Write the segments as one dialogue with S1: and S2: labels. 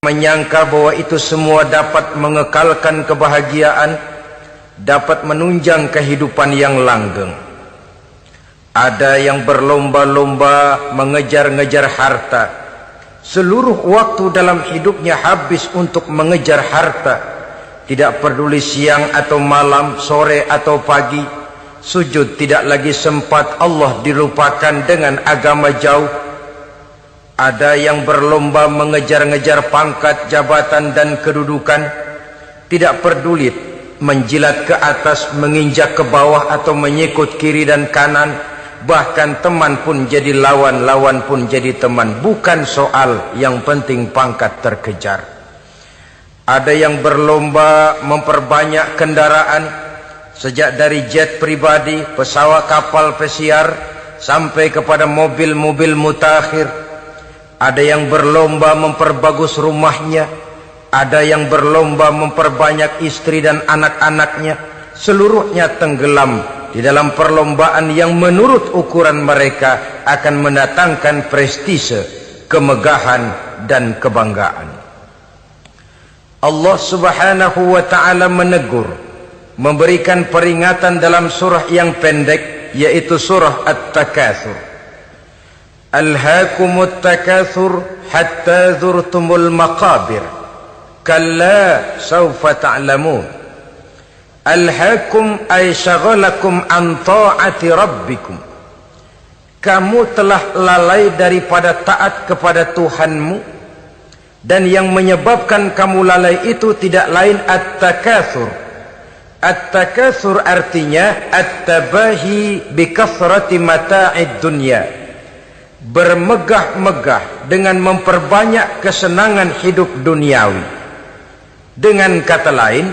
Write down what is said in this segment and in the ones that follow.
S1: menyangka bahwa itu semua dapat mengekalkan kebahagiaan, dapat menunjang kehidupan yang langgeng. Ada yang berlomba-lomba mengejar-ngejar harta. Seluruh waktu dalam hidupnya habis untuk mengejar harta. Tidak peduli siang atau malam, sore atau pagi. Sujud tidak lagi sempat, Allah dilupakan dengan agama jauh. Ada yang berlomba mengejar-ngejar pangkat, jabatan dan kedudukan. Tidak peduli menjilat ke atas, menginjak ke bawah atau menyikut kiri dan kanan. Bahkan teman pun jadi lawan, lawan pun jadi teman. Bukan soal, yang penting pangkat terkejar. Ada yang berlomba memperbanyak kendaraan. Sejak dari jet pribadi, pesawat kapal pesiar, sampai kepada mobil-mobil mutakhir. Ada yang berlomba memperbagus rumahnya. Ada yang berlomba memperbanyak istri dan anak-anaknya. Seluruhnya tenggelam di dalam perlombaan yang menurut ukuran mereka akan mendatangkan prestise, kemegahan dan kebanggaan. Allah Subhanahu wa ta'ala menegur, memberikan peringatan dalam surah yang pendek, yaitu surah At-Takatsur. Alhaakumut takatsur hatta zurtumul maqabir kalla sawfa ta'lamun. Alhaakum ay syagalakum an ta'ati rabbikum. Kamu telah lalai daripada taat kepada Tuhanmu, dan yang menyebabkan kamu lalai itu tidak lain at-takatsur. At-takatsur artinya at-tabahi bi kathrati mata'id dunya. Bermegah-megah dengan memperbanyak kesenangan hidup duniawi. Dengan kata lain,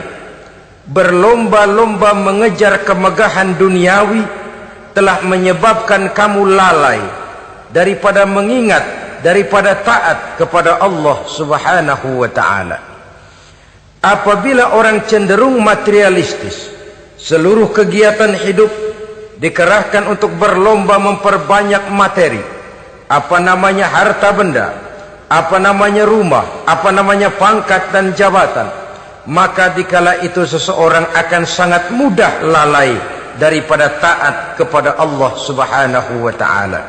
S1: berlomba-lomba mengejar kemegahan duniawi telah menyebabkan kamu lalai daripada mengingat, daripada taat kepada Allah Subhanahu wa ta'ala. Apabila orang cenderung materialistis, seluruh kegiatan hidup dikerahkan untuk berlomba memperbanyak materi. Apa namanya harta benda, apa namanya rumah, apa namanya pangkat dan jabatan. Maka dikala itu seseorang akan sangat mudah lalai daripada taat kepada Allah Subhanahu wa ta'ala.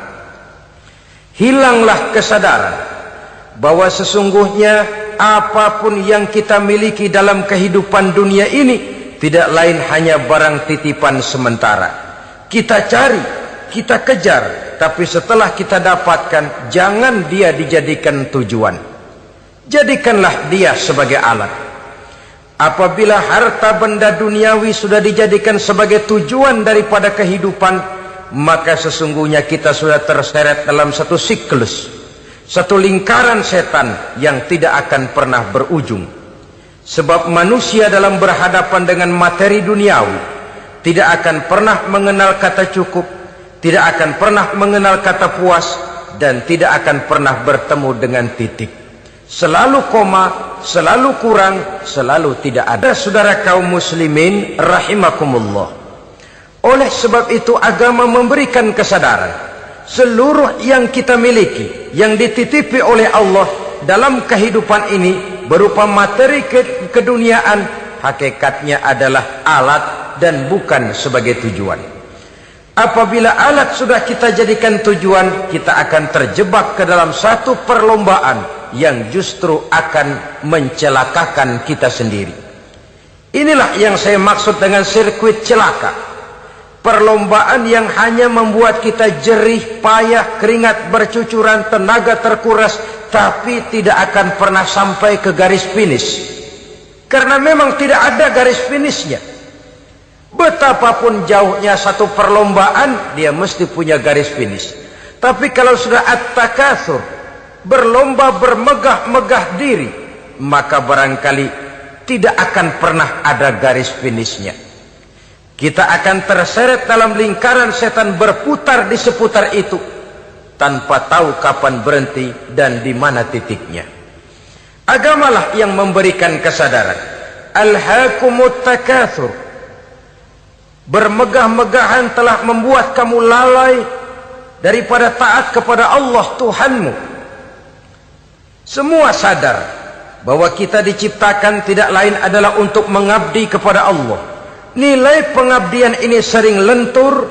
S1: Hilanglah kesadaran bahwa sesungguhnya apapun yang kita miliki dalam kehidupan dunia ini tidak lain hanya barang titipan sementara. Kita cari, kita kejar, tapi setelah kita dapatkan, jangan dia dijadikan tujuan. Jadikanlah dia sebagai alat. Apabila harta benda duniawi sudah dijadikan sebagai tujuan daripada kehidupan, maka sesungguhnya kita sudah terseret dalam satu siklus, satu lingkaran setan yang tidak akan pernah berujung. Sebab manusia dalam berhadapan dengan materi duniawi tidak akan pernah mengenal kata cukup, tidak akan pernah mengenal kata puas, dan tidak akan pernah bertemu dengan titik. Selalu koma, selalu kurang, selalu tidak ada. Saudara kaum muslimin rahimakumullah. Oleh sebab itu agama memberikan kesadaran. Seluruh yang kita miliki, yang dititipi oleh Allah dalam kehidupan ini berupa materi keduniaan, hakikatnya adalah alat dan bukan sebagai tujuan. Apabila alat sudah kita jadikan tujuan, kita akan terjebak ke dalam satu perlombaan yang justru akan mencelakakan kita sendiri. Inilah yang saya maksud dengan sirkuit celaka. Perlombaan yang hanya membuat kita jerih, payah, keringat bercucuran, tenaga terkuras, tapi tidak akan pernah sampai ke garis finish. Karena memang tidak ada garis finishnya. Betapapun jauhnya satu perlombaan, dia mesti punya garis finish. Tapi kalau sudah at-takatsur, berlomba bermegah-megah diri, maka barangkali tidak akan pernah ada garis finishnya. Kita akan terseret dalam lingkaran setan, berputar di seputar itu tanpa tahu kapan berhenti dan di mana titiknya. Agamalah yang memberikan kesadaran. Alhaakumut takatsur. Bermegah-megahan telah membuat kamu lalai daripada taat kepada Allah Tuhanmu. Semua sadar bahwa kita diciptakan tidak lain adalah untuk mengabdi kepada Allah. Nilai pengabdian ini sering lentur,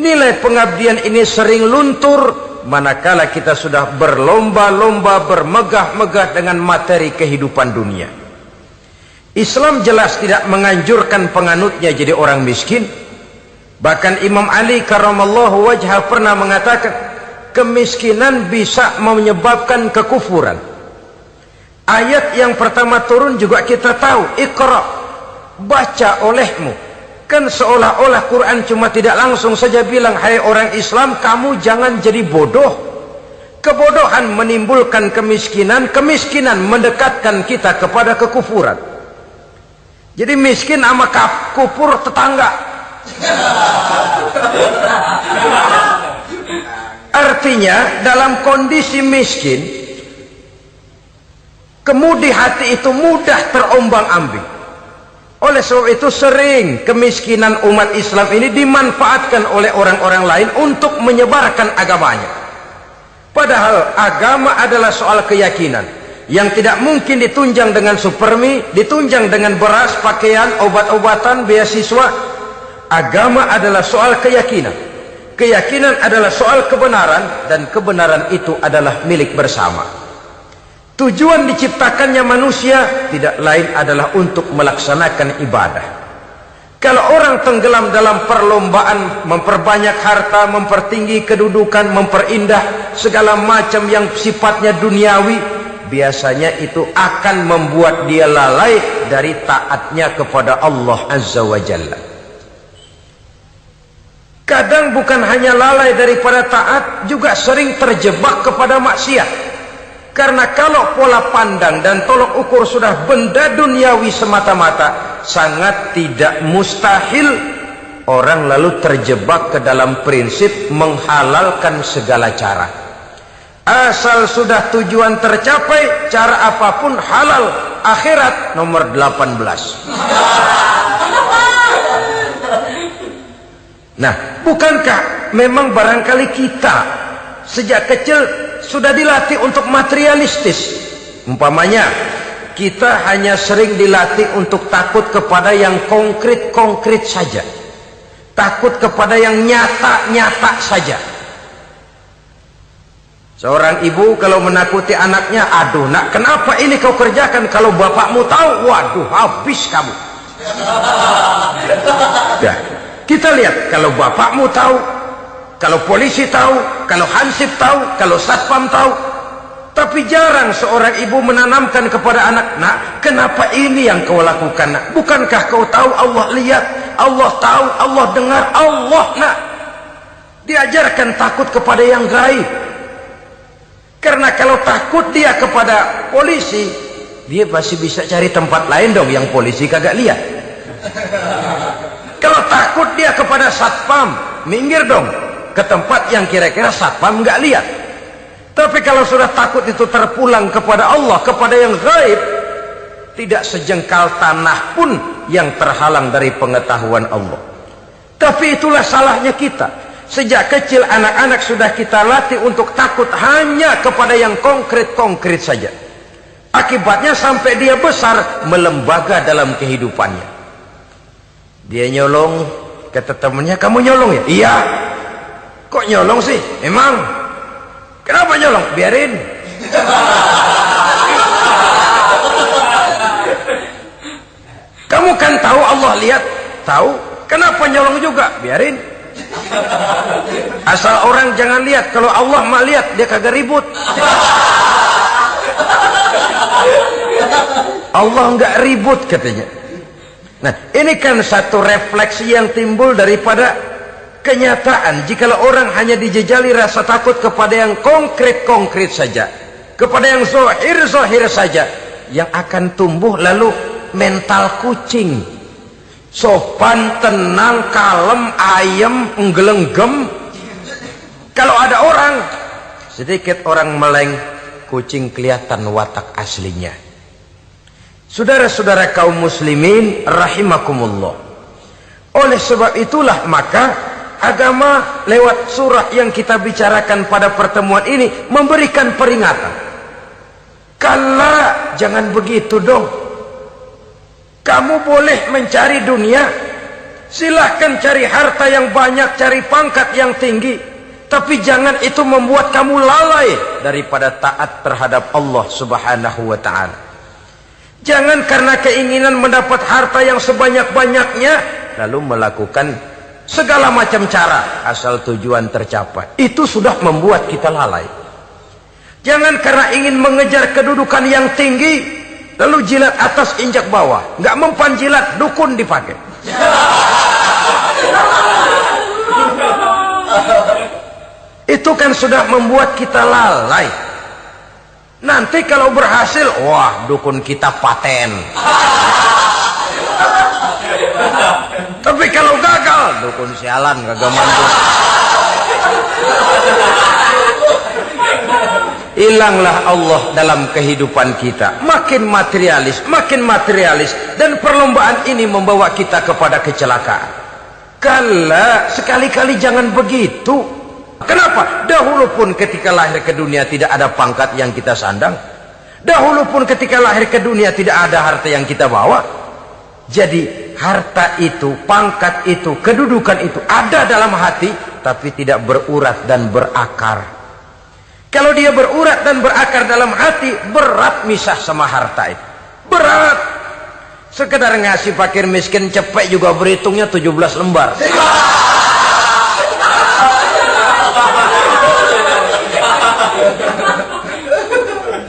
S1: nilai pengabdian ini sering luntur manakala kita sudah berlomba-lomba bermegah-megah dengan materi kehidupan dunia. Islam jelas tidak menganjurkan penganutnya jadi orang miskin. Bahkan Imam Ali karramallahu wajhah pernah mengatakan, kemiskinan bisa menyebabkan kekufuran. Ayat yang pertama turun juga kita tahu, Iqra, baca olehmu. Kan seolah-olah Quran cuma tidak langsung saja bilang, hai orang Islam, kamu jangan jadi bodoh. Kebodohan menimbulkan kemiskinan, kemiskinan mendekatkan kita kepada kekufuran. Jadi miskin sama kufur tetangga. Artinya dalam kondisi miskin, kemudi hati itu mudah terombang-ambing. Oleh sebab itu sering kemiskinan umat Islam ini dimanfaatkan oleh orang-orang lain untuk menyebarkan agamanya. Padahal agama adalah soal keyakinan yang tidak mungkin ditunjang dengan supermi, ditunjang dengan beras, pakaian, obat-obatan, beasiswa. Agama adalah soal keyakinan. Keyakinan adalah soal kebenaran, dan kebenaran itu adalah milik bersama. Tujuan diciptakannya manusia tidak lain adalah untuk melaksanakan ibadah. Kalau orang tenggelam dalam perlombaan memperbanyak harta, mempertinggi kedudukan, memperindah segala macam yang sifatnya duniawi, biasanya itu akan membuat dia lalai dari taatnya kepada Allah Azza wa Jalla. Kadang bukan hanya lalai daripada taat, juga sering terjebak kepada maksiat. Karena kalau pola pandang dan tolok ukur sudah benda duniawi semata-mata, sangat tidak mustahil orang lalu terjebak ke dalam prinsip menghalalkan segala cara. Asal sudah tujuan tercapai, cara apapun halal. Akhirat nomor 18. Nah, bukankah memang barangkali kita sejak kecil sudah dilatih untuk materialistis? Umpamanya, kita hanya sering dilatih untuk takut kepada yang konkret-konkret saja. Takut kepada yang nyata-nyata saja. Seorang ibu kalau menakuti anaknya, aduh nak, kenapa ini kau kerjakan? Kalau bapakmu tahu, waduh, habis kamu. Ya. Kita lihat, kalau bapakmu tahu, kalau polisi tahu, kalau hansip tahu, kalau satpam tahu. Tapi jarang seorang ibu menanamkan kepada anak, nak, kenapa ini yang kau lakukan, nak? Bukankah kau tahu Allah lihat, Allah tahu, Allah dengar, Allah, nak? Diajarkan takut kepada yang gaib. Karena kalau takut dia kepada polisi, dia pasti bisa cari tempat lain dong yang polisi kagak lihat. Kalau takut dia kepada satpam, minggir dong ke tempat yang kira-kira satpam nggak lihat. Tapi kalau sudah takut itu terpulang kepada Allah, kepada yang gaib, tidak sejengkal tanah pun yang terhalang dari pengetahuan Allah. Tapi itulah salahnya kita. Sejak kecil anak-anak sudah kita latih untuk takut hanya kepada yang konkret-konkret saja. Akibatnya sampai dia besar melembaga dalam kehidupannya. Dia nyolong, kata temannya, kamu nyolong ya? Iya. Kok nyolong sih? Emang? Kenapa nyolong? Biarin. Kamu kan tahu Allah lihat? Tahu. Kenapa nyolong juga? Biarin. Asal orang jangan lihat. Kalau Allah mah lihat, dia kagak ribut. Allah enggak ribut katanya. Nah, ini kan satu refleksi yang timbul daripada kenyataan. Jikalau orang hanya dijejali rasa takut kepada yang konkret-konkret saja, kepada yang zohir-zohir saja, yang akan tumbuh lalu mental kucing. Sopan, tenang, kalem, ayem, nggelenggem. Kalau ada orang, sedikit orang meleng, kucing kelihatan watak aslinya. Saudara-saudara kaum muslimin rahimakumullah. Oleh sebab itulah maka agama lewat surah yang kita bicarakan pada pertemuan ini memberikan peringatan. Kala, jangan begitu dong. Kamu boleh mencari dunia, silahkan cari harta yang banyak, cari pangkat yang tinggi, tapi jangan itu membuat kamu lalai daripada taat terhadap Allah Subhanahu wa ta'ala. Jangan karena keinginan mendapat harta yang sebanyak-banyaknya lalu melakukan segala macam cara asal tujuan tercapai. Itu sudah membuat kita lalai. Jangan karena ingin mengejar kedudukan yang tinggi lalu jilat atas injak bawah, nggak mempan jilat, dukun dipakai. Itu kan sudah membuat kita lalai. Nanti kalau berhasil, wah, dukun kita paten. Tapi kalau gagal, dukun sialan, kagak mampu. Hilanglah Allah dalam kehidupan kita. Makin materialis, dan perlombaan ini membawa kita kepada kecelakaan. Kala, sekali-kali jangan begitu. Kenapa? Dahulu pun ketika lahir ke dunia tidak ada pangkat yang kita sandang. Dahulu pun ketika lahir ke dunia tidak ada harta yang kita bawa. Jadi harta itu, pangkat itu, kedudukan itu ada dalam hati, tapi tidak berurat dan berakar. Kalau dia berurat dan berakar dalam hati, berat misah sama harta itu. Berat. Sekedar ngasih fakir miskin cepet juga berhitungnya 17 lembar.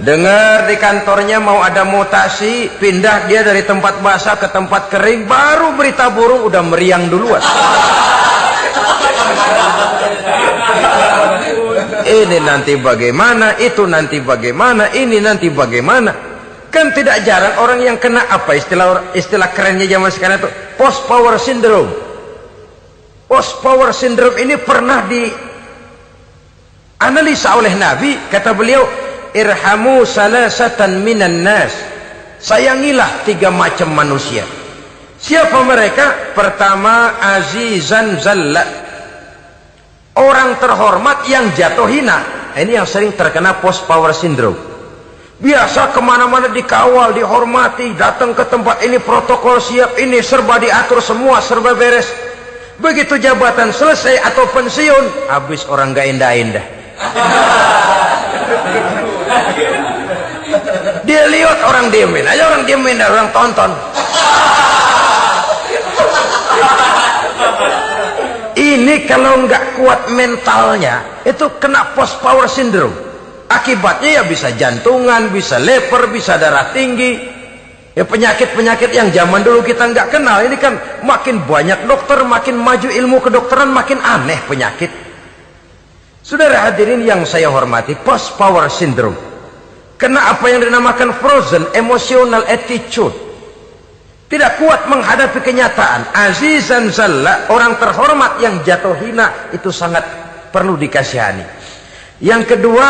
S1: Dengar di kantornya mau ada mutasi, pindah dia dari tempat basah ke tempat kering, baru berita burung udah meriang duluan. Ini nanti bagaimana, itu nanti bagaimana, ini nanti bagaimana. Kan tidak jarang orang yang kena apa istilah kerennya zaman sekarang itu, post power syndrome. Post power syndrome ini pernah dianalisa oleh Nabi. Kata beliau, irhamu salasatan minan nas, sayangilah 3 macam manusia. Siapa mereka? Pertama, azizan zalla, orang terhormat yang jatuh hina. Ini yang sering terkena post power syndrome. Biasa kemana-mana dikawal, dihormati, datang ke tempat ini protokol siap, ini serba diatur, semua serba beres. Begitu jabatan selesai atau pensiun, habis orang gak indah-indah. Dia lihat orang diemin aja, orang diemin, orang tonton. Ini kalau nggak kuat mentalnya, itu kena post power syndrome. Akibatnya ya bisa jantungan, bisa leper, bisa darah tinggi. Ya penyakit-penyakit yang zaman dulu kita nggak kenal. Ini kan makin banyak dokter, makin maju ilmu kedokteran, makin aneh penyakit. Saudara hadirin yang saya hormati, post power syndrome kena apa yang dinamakan frozen emotional attitude. Tidak kuat menghadapi kenyataan. Azizan zalla, orang terhormat yang jatuh hina, itu sangat perlu dikasihani. Yang kedua,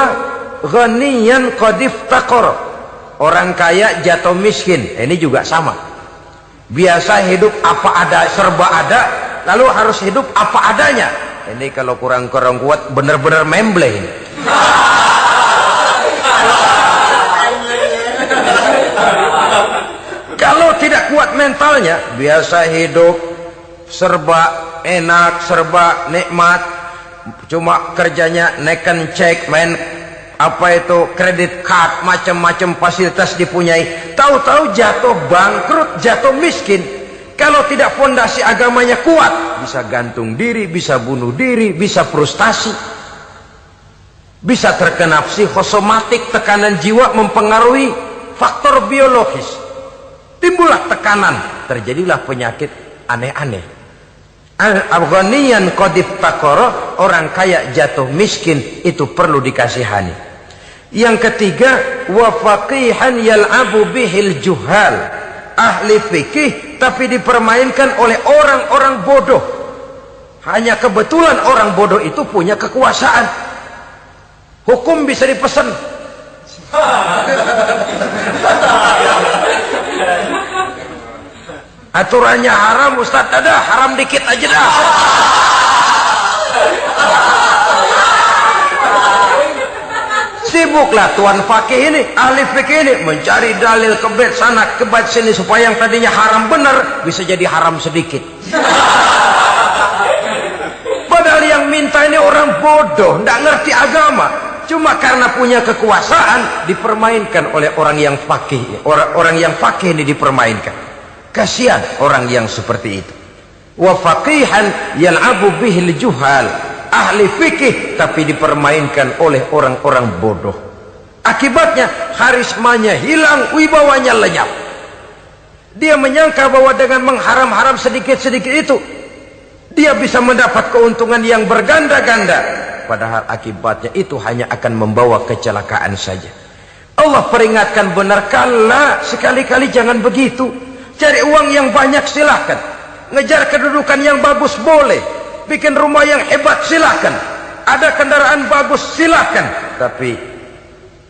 S1: ghaniyan qad iftaqar, orang kaya jatuh miskin. Ini juga sama. Biasa hidup apa ada, serba ada, lalu harus hidup apa adanya. Ini kalau kurang-kurang kuat benar-benar memble ini. Kalau tidak kuat mentalnya, biasa hidup serba enak, serba nikmat, cuma kerjanya neken cek, main apa itu kredit card, macam-macam fasilitas dipunyai. Tahu-tahu jatuh bangkrut, jatuh miskin. Kalau tidak fondasi agamanya kuat, bisa gantung diri, bisa bunuh diri, bisa frustasi, bisa terkena psikosomatik, tekanan jiwa mempengaruhi faktor biologis. Timbullah tekanan, terjadilah penyakit aneh-aneh. Al-ghaniyan qad iftaqara, orang kaya jatuh miskin, itu perlu dikasihani. Yang ketiga, wa faqihan yal'abu bihil juhal, ahli fikih tapi dipermainkan oleh orang-orang bodoh. Hanya kebetulan orang bodoh itu punya kekuasaan. Hukum bisa dipesan. Aturannya haram, Ustaz, ada haram dikit aja dah. Si Sibuklah tuan fakih ini, ahli fikih ini mencari dalil kebet sana kebet sini supaya yang tadinya haram benar bisa jadi haram sedikit. Padahal yang minta ini orang bodoh, tidak ngerti agama. Cuma karena punya kekuasaan dipermainkan oleh orang yang fakih. Orang yang fakih ini dipermainkan. Kasihan orang yang seperti itu. Wa faqihan yal'abu bihil juhal. Ahli fikih tapi dipermainkan oleh orang-orang bodoh. Akibatnya karismanya hilang, wibawanya lenyap. Dia menyangka bahwa dengan mengharam-haram sedikit-sedikit itu dia bisa mendapat keuntungan yang berganda-ganda. Padahal akibatnya itu hanya akan membawa kecelakaan saja. Allah peringatkan benar, kala sekali-kali jangan begitu. Cari uang yang banyak silahkan, ngejar kedudukan yang bagus boleh, bikin rumah yang hebat silahkan, ada kendaraan bagus silahkan, tapi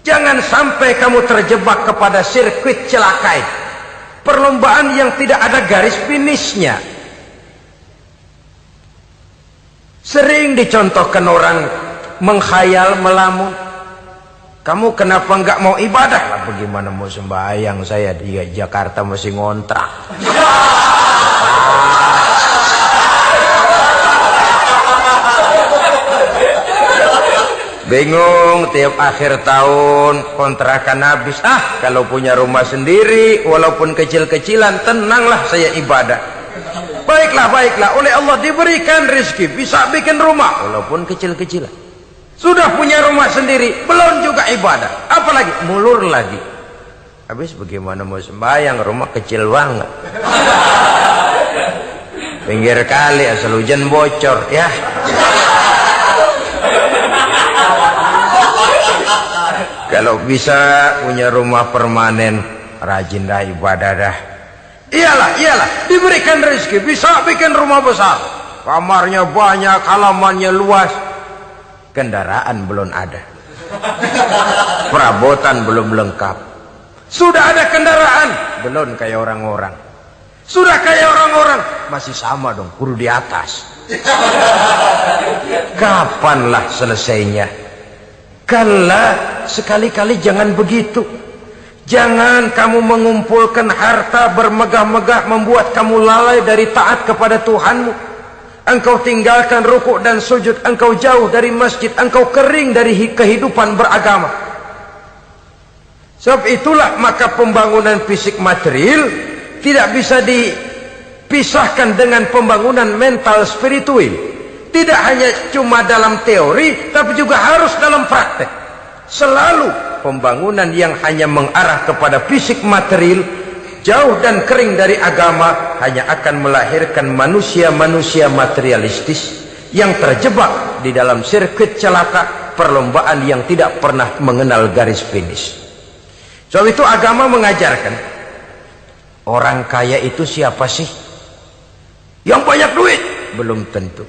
S1: jangan sampai kamu terjebak kepada sirkuit celakai, perlombaan yang tidak ada garis finishnya. Sering dicontohkan orang menghayal, melamun, kamu kenapa enggak mau ibadah? Lah bagaimana mau sembahyang, saya di Jakarta masih ngontrak. Bingung, tiap akhir tahun kontrakan habis. Kalau punya rumah sendiri walaupun kecil-kecilan, tenanglah saya ibadah. Baiklah, oleh Allah diberikan rezeki bisa bikin rumah walaupun kecil-kecilan. Sudah punya rumah sendiri belum juga ibadah, apalagi mulur lagi. Habis bagaimana mau sembahyang, rumah kecil banget. Pinggir kali asal hujan bocor ya. Kalau bisa punya rumah permanen, rajin dah ibadah dah. Iyalah, diberikan rezeki, bisa bikin rumah besar. Kamarnya banyak, halamannya luas. Kendaraan belum ada. Perabotan belum lengkap. Sudah ada kendaraan, belum kayak orang-orang. Sudah kayak orang-orang, masih sama dong, kudu di atas. Kapanlah selesainya? Kala, sekali-kali jangan begitu. Jangan kamu mengumpulkan harta bermegah-megah membuat kamu lalai dari taat kepada Tuhanmu. Engkau tinggalkan rukuk dan sujud, engkau jauh dari masjid, engkau kering dari kehidupan beragama. Sebab itulah maka pembangunan fisik material tidak bisa dipisahkan dengan pembangunan mental spiritual. Tidak hanya cuma dalam teori, tapi juga harus dalam praktek. Selalu pembangunan yang hanya mengarah kepada fisik material, jauh dan kering dari agama, hanya akan melahirkan manusia-manusia materialistis yang terjebak di dalam sirkuit celaka, perlombaan yang tidak pernah mengenal garis finish. Sebab itu agama mengajarkan, orang kaya itu siapa sih? Yang banyak duit? Belum tentu.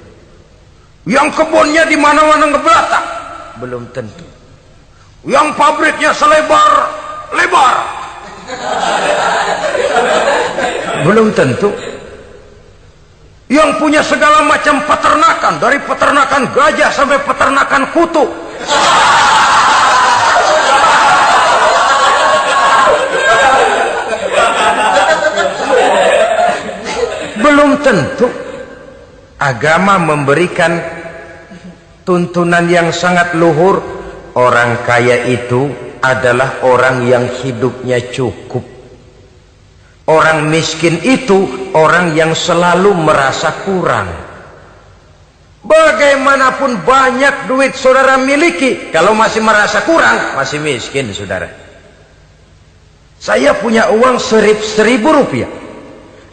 S1: Yang kebunnya di mana-mana ngebelatak? Belum tentu. Yang pabriknya selebar-lebar? Belum tentu. Yang punya segala macam peternakan, dari peternakan gajah sampai peternakan kutu? Belum tentu. Agama memberikan tuntunan yang sangat luhur. Orang kaya itu adalah orang yang hidupnya cukup. Orang miskin itu orang yang selalu merasa kurang. Bagaimanapun banyak duit saudara miliki, kalau masih merasa kurang, masih miskin saudara. Saya punya uang 1.000 rupiah,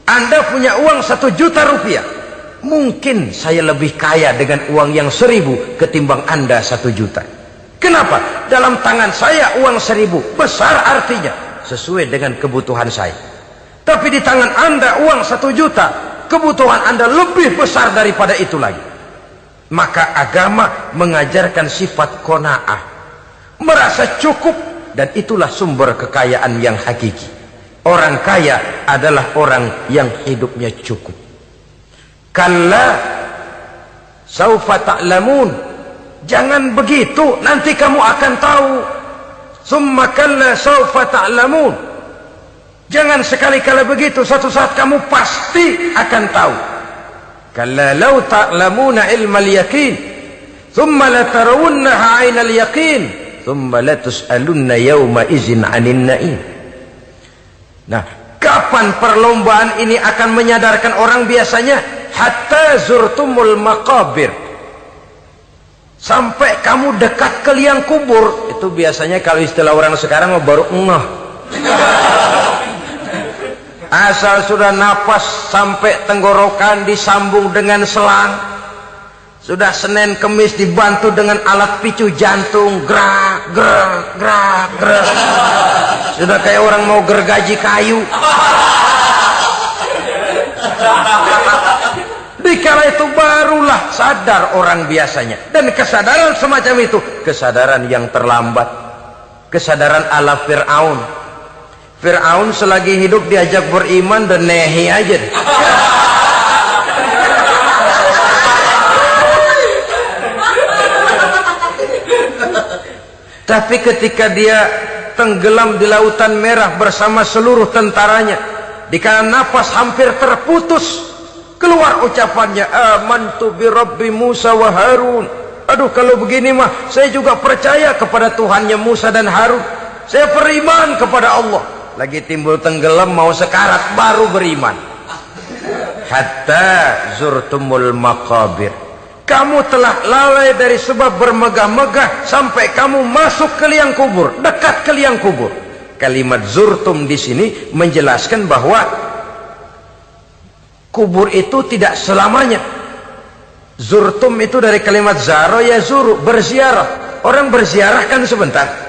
S1: Anda punya uang 1 juta rupiah. Mungkin saya lebih kaya dengan uang yang 1.000 ketimbang Anda 1 juta. Kenapa? Dalam tangan saya uang 1.000 besar, artinya sesuai dengan kebutuhan saya. Tapi di tangan Anda uang 1 juta, kebutuhan Anda lebih besar daripada itu lagi. Maka agama mengajarkan sifat qanaah, merasa cukup, dan itulah sumber kekayaan yang hakiki. Orang kaya adalah orang yang hidupnya cukup. Kalla saufa ta'lamun, jangan begitu, nanti kamu akan tahu. Tsumma kalla sawfa ta'lamun. Jangan sekali-kali begitu, satu saat kamu pasti akan tahu. Kalla law ta'lamuna ilmal yaqin, tsumma latarawunnaha 'ainal yaqin, tsumma latus'alunna yawma idzin 'anil na'im. Nah, kapan perlombaan ini akan menyadarkan orang biasanya? Hatta zurtumul maqabir. Sampai kamu dekat ke liang kubur. Itu biasanya kalau istilah orang sekarang baru ngeh. Asal sudah napas sampai tenggorokan disambung dengan selang, sudah Senin Kemis dibantu dengan alat picu jantung, gerak gerak gerak gerak, sudah kayak orang mau gergaji kayu. Dikala itu barulah sadar orang biasanya. Dan kesadaran semacam itu kesadaran yang terlambat, kesadaran ala Fir'aun. Fir'aun selagi hidup diajak beriman dan nehi aja. Tapi ketika dia tenggelam di lautan merah bersama seluruh tentaranya, dikala napas hampir terputus, keluar ucapannya, amantu bi Rabbi Musa wa Harun. Aduh, kalau begini mah saya juga percaya kepada Tuhannya Musa dan Harun. Saya beriman kepada Allah. Lagi timbul tenggelam mau sekarat baru beriman. Hatta zurtumul maqabir. Kamu telah lalai dari sebab bermegah-megah sampai kamu masuk ke liang kubur, dekat ke liang kubur. Kalimat zurtum di sini menjelaskan bahwa kubur itu tidak selamanya. Zurtum itu dari kalimat zaro ya zuru, berziarah. Orang berziarah kan sebentar.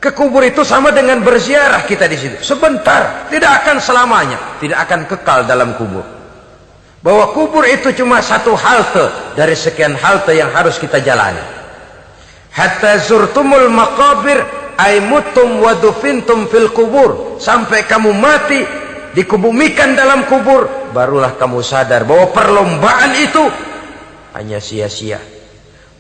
S1: Ke kubur itu sama dengan berziarah kita di situ. Sebentar, tidak akan selamanya, tidak akan kekal dalam kubur. Bahwa kubur itu cuma satu halte dari sekian halte yang harus kita jalani. Hatta zurtumul maqabir ay mutum wa dufintum fil kubur. Sampai kamu mati, dikubumikan dalam kubur, barulah kamu sadar bahwa perlombaan itu hanya sia-sia.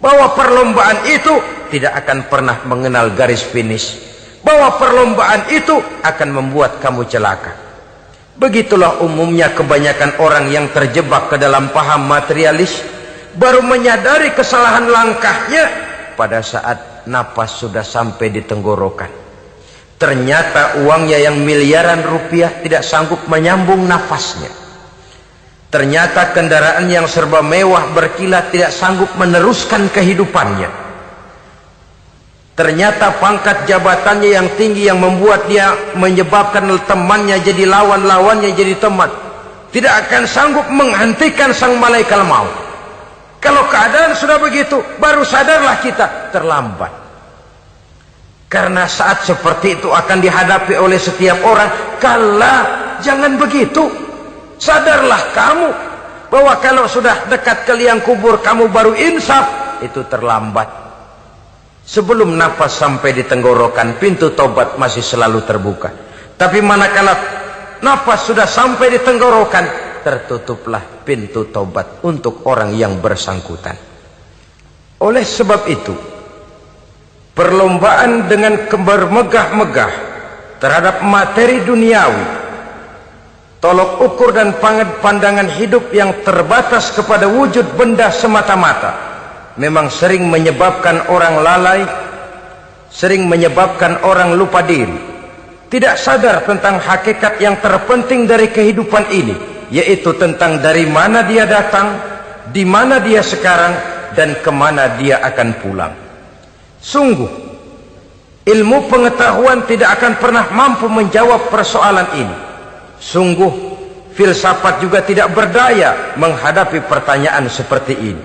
S1: Bahwa perlombaan itu tidak akan pernah mengenal garis finish. Bahwa perlombaan itu akan membuat kamu celaka. Begitulah umumnya kebanyakan orang yang terjebak ke dalam paham materialis, baru menyadari kesalahan langkahnya pada saat napas sudah sampai di tenggorokan. Ternyata uangnya yang miliaran rupiah tidak sanggup menyambung nafasnya. Ternyata kendaraan yang serba mewah berkilat tidak sanggup meneruskan kehidupannya. Ternyata pangkat jabatannya yang tinggi yang membuat dia menyebabkan temannya jadi lawan, lawannya jadi teman, tidak akan sanggup menghentikan sang malaikat maut. Kalau keadaan sudah begitu, baru sadarlah kita terlambat. Karena saat seperti itu akan dihadapi oleh setiap orang. Kala, jangan begitu. Sadarlah kamu bahwa kalau sudah dekat ke liang kubur kamu baru insaf, itu terlambat. Sebelum nafas sampai di tenggorokan, pintu tobat masih selalu terbuka. Tapi manakala nafas sudah sampai di tenggorokan, tertutuplah pintu tobat untuk orang yang bersangkutan. Oleh sebab itu, perlombaan dengan bermegah-megah terhadap materi duniawi, tolok ukur dan pandangan hidup yang terbatas kepada wujud benda semata-mata, memang sering menyebabkan orang lalai, sering menyebabkan orang lupa diri, tidak sadar tentang hakikat yang terpenting dari kehidupan ini, yaitu tentang dari mana dia datang, di mana dia sekarang, dan kemana dia akan pulang. Sungguh, ilmu pengetahuan tidak akan pernah mampu menjawab persoalan ini. Sungguh, filsafat juga tidak berdaya menghadapi pertanyaan seperti ini.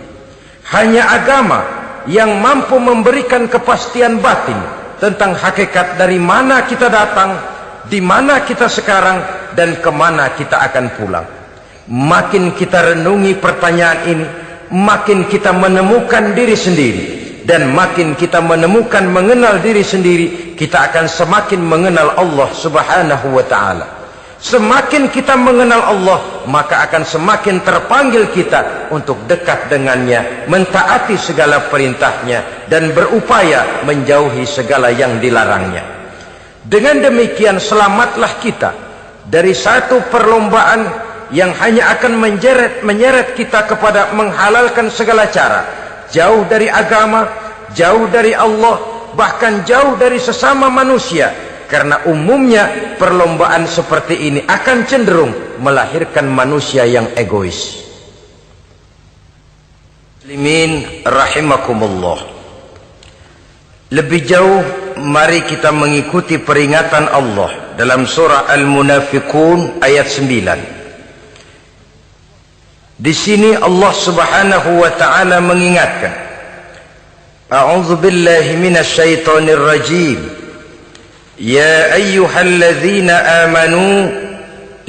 S1: Hanya agama yang mampu memberikan kepastian batin tentang hakikat dari mana kita datang, di mana kita sekarang, dan kemana kita akan pulang. Makin kita renungi pertanyaan ini, makin kita menemukan diri sendiri. Dan makin kita menemukan mengenal diri sendiri, kita akan semakin mengenal Allah Subhanahu wa ta'ala. Semakin kita mengenal Allah, maka akan semakin terpanggil kita untuk dekat dengannya, mentaati segala perintahnya, dan berupaya menjauhi segala yang dilarangnya. Dengan demikian selamatlah kita dari satu perlombaan yang hanya akan menyeret kita kepada menghalalkan segala cara, jauh dari agama, jauh dari Allah, bahkan jauh dari sesama manusia. Karena umumnya perlombaan seperti ini akan cenderung melahirkan manusia yang egois. Muslimin rahimakumullah. Lebih jauh, mari kita mengikuti peringatan Allah dalam surah Al-Munafiqun ayat 9. Di sini Allah Subhanahu wa taala mengingatkan, A'udzu billahi minasy syaithanir rajim. Ya ayyuhalladzina amanu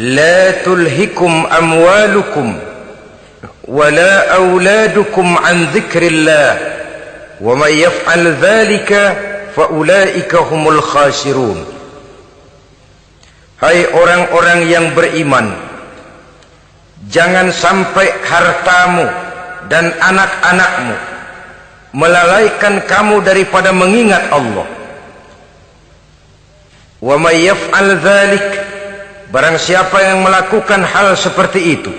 S1: la tulhikum amwalukum wala auladukum an dzikrillah wa may yaf'al dzalika fa ulaika humul khasirun. Hai orang-orang yang beriman, jangan sampai hartamu dan anak-anakmu melalaikan kamu daripada mengingat Allah. Wa may yaf'al dzalik, barang siapa yang melakukan hal seperti itu,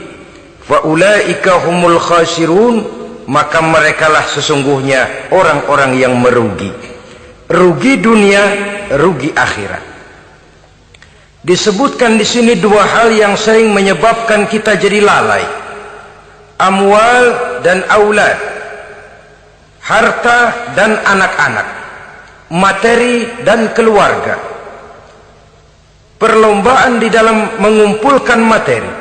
S1: fa ulaika humul khasirun, maka merekalah sesungguhnya orang-orang yang merugi. Rugi dunia, rugi akhirat. Disebutkan di sini dua hal yang sering menyebabkan kita jadi lalai. Amwal dan aulad. Harta dan anak-anak. Materi dan keluarga. Perlombaan di dalam mengumpulkan materi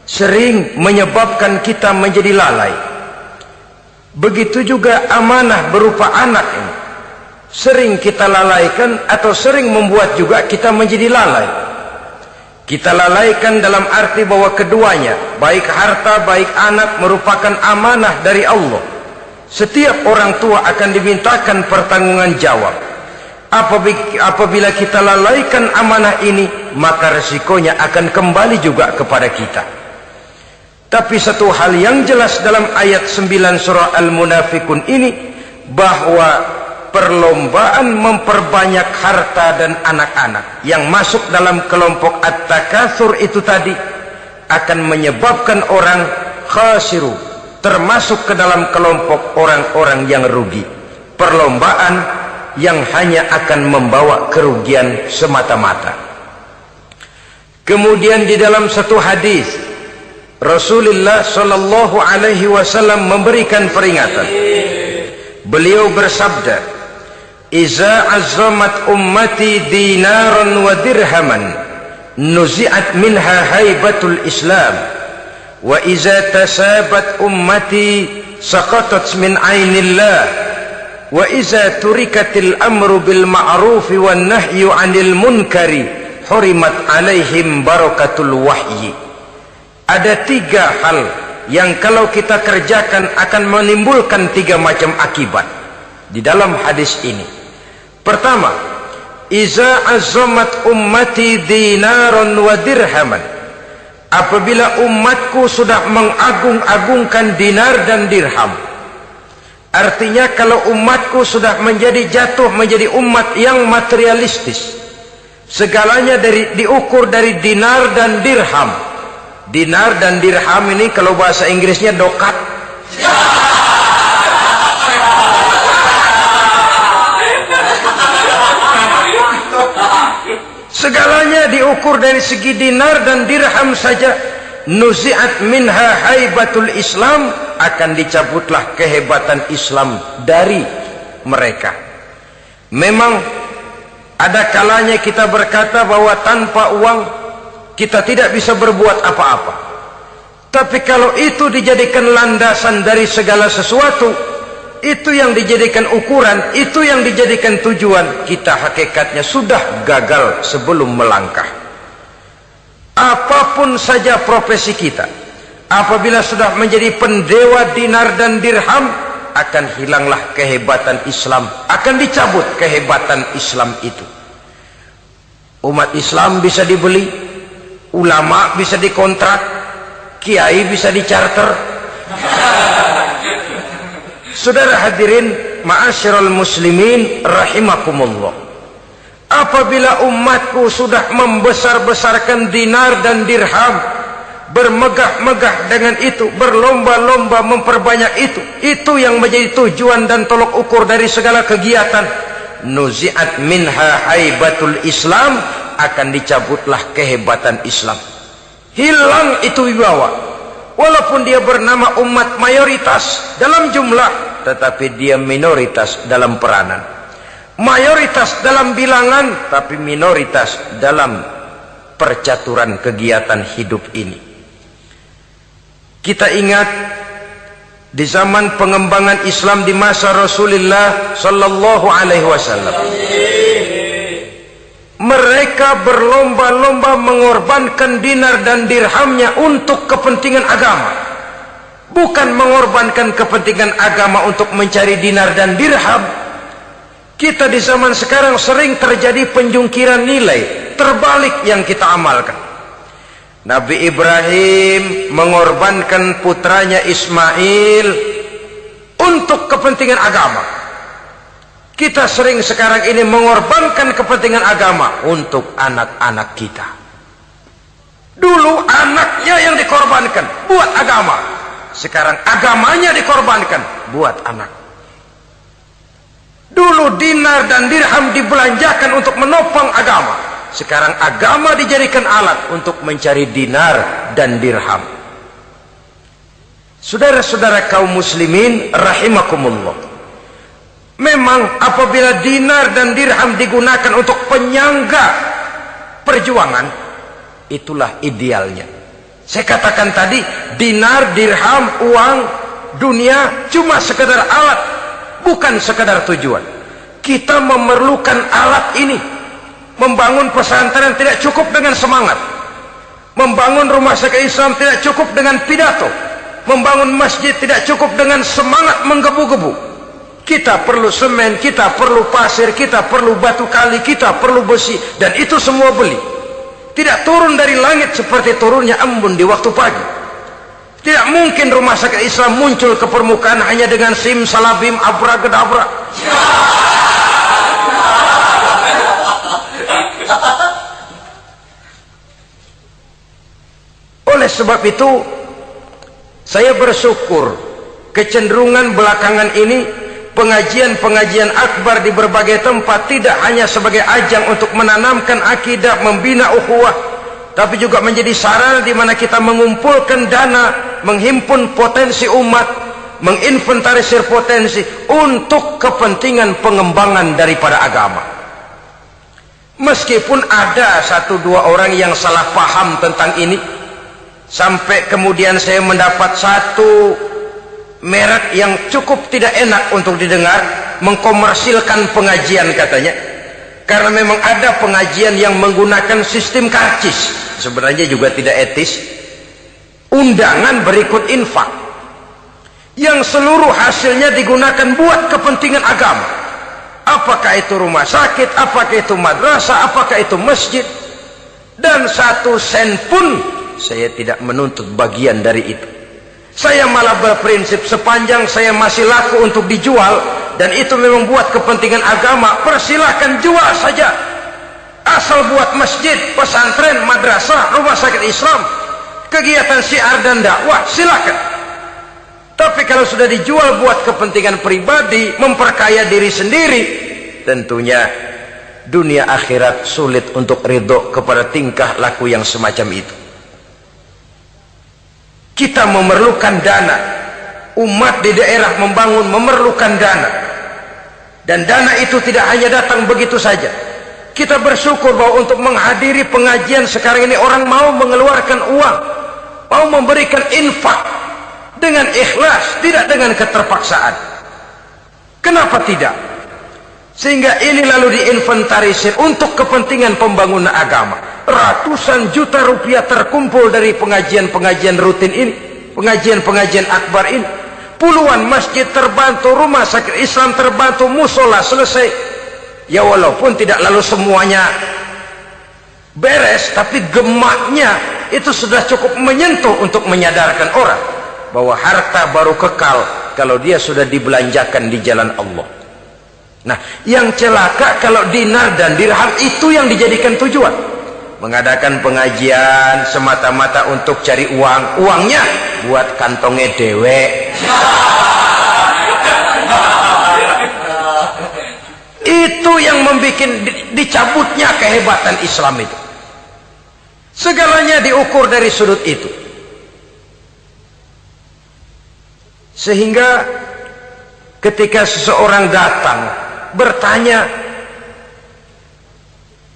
S1: sering menyebabkan kita menjadi lalai. Begitu juga amanah berupa anak ini sering kita lalaikan atau sering membuat juga kita menjadi lalai. Kita lalaikan dalam arti bahwa keduanya, baik harta baik anak, merupakan amanah dari Allah. Setiap orang tua akan dimintakan pertanggungan jawab. Apabila kita lalaikan amanah ini, maka resikonya akan kembali juga kepada kita. Tapi satu hal yang jelas dalam ayat 9 surah Al-Munafiqun ini, bahwa perlombaan memperbanyak harta dan anak-anak yang masuk dalam kelompok at-takatsur itu tadi akan menyebabkan orang khasiru, termasuk ke dalam kelompok orang-orang yang rugi. Perlombaan yang hanya akan membawa kerugian semata-mata. Kemudian di dalam satu hadis Rasulullah sallallahu alaihi wasallam memberikan peringatan. Beliau bersabda, "Iza azzamat ummati dinaran wa dirhaman, nuzi'at minha haibatul Islam, wa iza tasabat ummati saqatat min ainillah." Wa iza turikatil amru bil ma'rufi wan nahyu 'anil munkari hurimat 'alaihim barakatul wahyi. Ada tiga hal yang kalau kita kerjakan akan menimbulkan tiga macam akibat di dalam hadis ini. Pertama, iza azzamat ummati dinaran wa dirhaman. Apabila umatku sudah mengagung-agungkan dinar dan dirham. Artinya kalau umatku sudah jatuh menjadi umat yang materialistis, segalanya diukur dari dinar dan dirham. Dinar dan dirham ini kalau bahasa Inggrisnya dokat. Segalanya diukur dari segi dinar dan dirham saja. Nuzi'at minha haibatul Islam, akan dicabutlah kehebatan Islam dari mereka. Memang ada kalanya kita berkata bahwa tanpa uang kita tidak bisa berbuat apa-apa. Tapi kalau itu dijadikan landasan dari segala sesuatu, itu yang dijadikan ukuran, itu yang dijadikan tujuan, kita hakikatnya sudah gagal sebelum melangkah. Apapun saja profesi kita, apabila sudah menjadi pendewa dinar dan dirham, akan hilanglah kehebatan Islam, akan dicabut kehebatan Islam itu. Umat Islam bisa dibeli, ulama bisa dikontrak, kiai bisa dicarter. Saudara hadirin ma'asyiral muslimin rahimakumullah, apabila umatku sudah membesar-besarkan dinar dan dirham, bermegah-megah dengan itu, berlomba-lomba memperbanyak itu yang menjadi tujuan dan tolok ukur dari segala kegiatan, nuzi'at minha haibatul Islam, akan dicabutlah kehebatan Islam, hilang itu wibawa. Walaupun dia bernama umat mayoritas dalam jumlah, tetapi dia minoritas dalam peranan, mayoritas dalam bilangan, tapi minoritas dalam percaturan kegiatan hidup ini. Kita ingat di zaman pengembangan Islam di masa Rasulullah sallallahu alaihi wasallam, mereka berlomba-lomba mengorbankan dinar dan dirhamnya untuk kepentingan agama, bukan mengorbankan kepentingan agama untuk mencari dinar dan dirham. Kita di zaman sekarang sering terjadi penjungkiran nilai, terbalik yang kita amalkan. Nabi Ibrahim mengorbankan putranya Ismail untuk kepentingan agama. Kita sering sekarang ini mengorbankan kepentingan agama untuk anak-anak kita. Dulu anaknya yang dikorbankan buat agama, sekarang agamanya dikorbankan buat anak. Dulu dinar dan dirham dibelanjakan untuk menopang agama, sekarang agama dijadikan alat untuk mencari dinar dan dirham. Saudara-saudara kaum muslimin rahimakumullah, memang apabila dinar dan dirham digunakan untuk penyangga perjuangan, itulah idealnya. Saya katakan tadi, dinar, dirham, uang, dunia cuma sekedar alat, bukan sekedar tujuan. Kita memerlukan alat ini. Membangun pesantren tidak cukup dengan semangat, membangun rumah sakit Islam tidak cukup dengan pidato, membangun masjid tidak cukup dengan semangat menggebu-gebu. Kita perlu semen, kita perlu pasir, kita perlu batu kali, kita perlu besi, dan itu semua beli. Tidak turun dari langit seperti turunnya embun di waktu pagi. Tidak mungkin rumah sakit Islam muncul ke permukaan hanya dengan sim salabim abrakadabra. Oleh sebab itu, saya bersyukur kecenderungan belakangan ini pengajian-pengajian akbar di berbagai tempat tidak hanya sebagai ajang untuk menanamkan akidah, membina ukhuwah, tapi juga menjadi sarana di mana kita mengumpulkan dana, menghimpun potensi umat, menginventarisir potensi untuk kepentingan pengembangan daripada agama. Meskipun ada satu dua orang yang salah paham tentang ini, sampai kemudian saya mendapat satu merek yang cukup tidak enak untuk didengar, mengkomersilkan pengajian katanya, karena memang ada pengajian yang menggunakan sistem karcis, sebenarnya juga tidak etis. Undangan berikut infak yang seluruh hasilnya digunakan buat kepentingan agama, apakah itu rumah sakit, apakah itu madrasah, apakah itu masjid, dan 1 sen pun saya tidak menuntut bagian dari itu. Saya malah berprinsip sepanjang saya masih laku untuk dijual dan itu memang buat kepentingan agama, persilahkan jual saja, asal buat masjid, pesantren, madrasah, rumah sakit Islam, kegiatan syiar dan dakwah, silakan. Tapi kalau sudah dijual buat kepentingan pribadi, memperkaya diri sendiri, tentunya dunia akhirat sulit untuk ridho kepada tingkah laku yang semacam itu. Kita memerlukan dana, umat di daerah membangun memerlukan dana, dan dana itu tidak hanya datang begitu saja. Kita bersyukur bahwa untuk menghadiri pengajian sekarang ini orang mau mengeluarkan uang, mau memberikan infak dengan ikhlas, tidak dengan keterpaksaan. Kenapa tidak? Sehingga ini lalu diinventarisir untuk kepentingan pembangunan agama. Ratusan juta rupiah terkumpul dari pengajian-pengajian rutin ini, pengajian-pengajian akbar ini. Puluhan masjid terbantu, rumah sakit Islam terbantu, musola selesai. Ya walaupun tidak lalu semuanya beres, tapi gemaknya itu sudah cukup menyentuh untuk menyadarkan orang bahwa harta baru kekal kalau dia sudah dibelanjakan di jalan Allah. Nah, yang celaka kalau dinar dan dirham itu yang dijadikan tujuan. Mengadakan pengajian semata-mata untuk cari uang, uangnya buat kantongnya dewe. Itu yang membuat dicabutnya kehebatan Islam itu. Segalanya diukur dari sudut itu. Sehingga ketika seseorang datang bertanya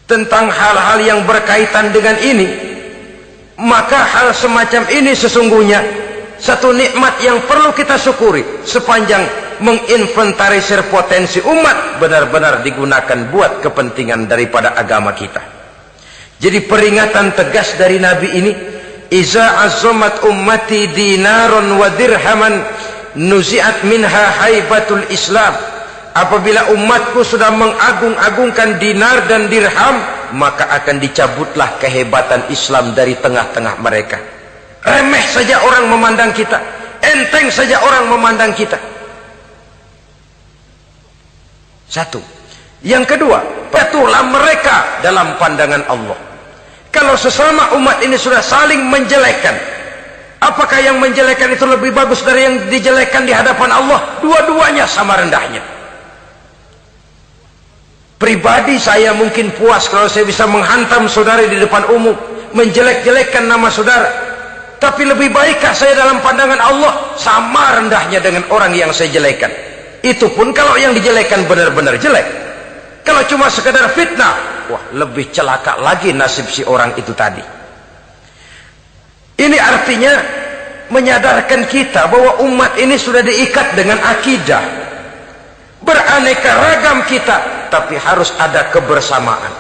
S1: tentang hal-hal yang berkaitan dengan ini, maka hal semacam ini sesungguhnya satu nikmat yang perlu kita syukuri sepanjang menginventarisir potensi umat benar-benar digunakan buat kepentingan daripada agama kita. Jadi peringatan tegas dari Nabi ini, iza azamat ummati dinaron wa dirhaman nuzi'at minha haibatul Islam. Apabila umatku sudah mengagung-agungkan dinar dan dirham, maka akan dicabutlah kehebatan Islam dari tengah-tengah mereka. Remeh saja orang memandang kita, enteng saja orang memandang kita. Satu. Yang kedua, patuhlah mereka dalam pandangan Allah. Kalau sesama umat ini sudah saling menjelekkan, apakah yang menjelekkan itu lebih bagus dari yang dijelekkan di hadapan Allah? Dua-duanya sama rendahnya. Pribadi saya mungkin puas kalau saya bisa menghantam saudara di depan umum, menjelek-jelekkan nama saudara. Tapi lebih baikkah saya dalam pandangan Allah? Sama rendahnya dengan orang yang saya jelekkan. Itu pun kalau yang dijelekkan benar-benar jelek. Kalau cuma sekedar fitnah, wah, lebih celaka lagi nasib si orang itu tadi. Ini artinya menyadarkan kita bahwa umat ini sudah diikat dengan akidah. Beraneka ragam kita, tapi harus ada kebersamaan.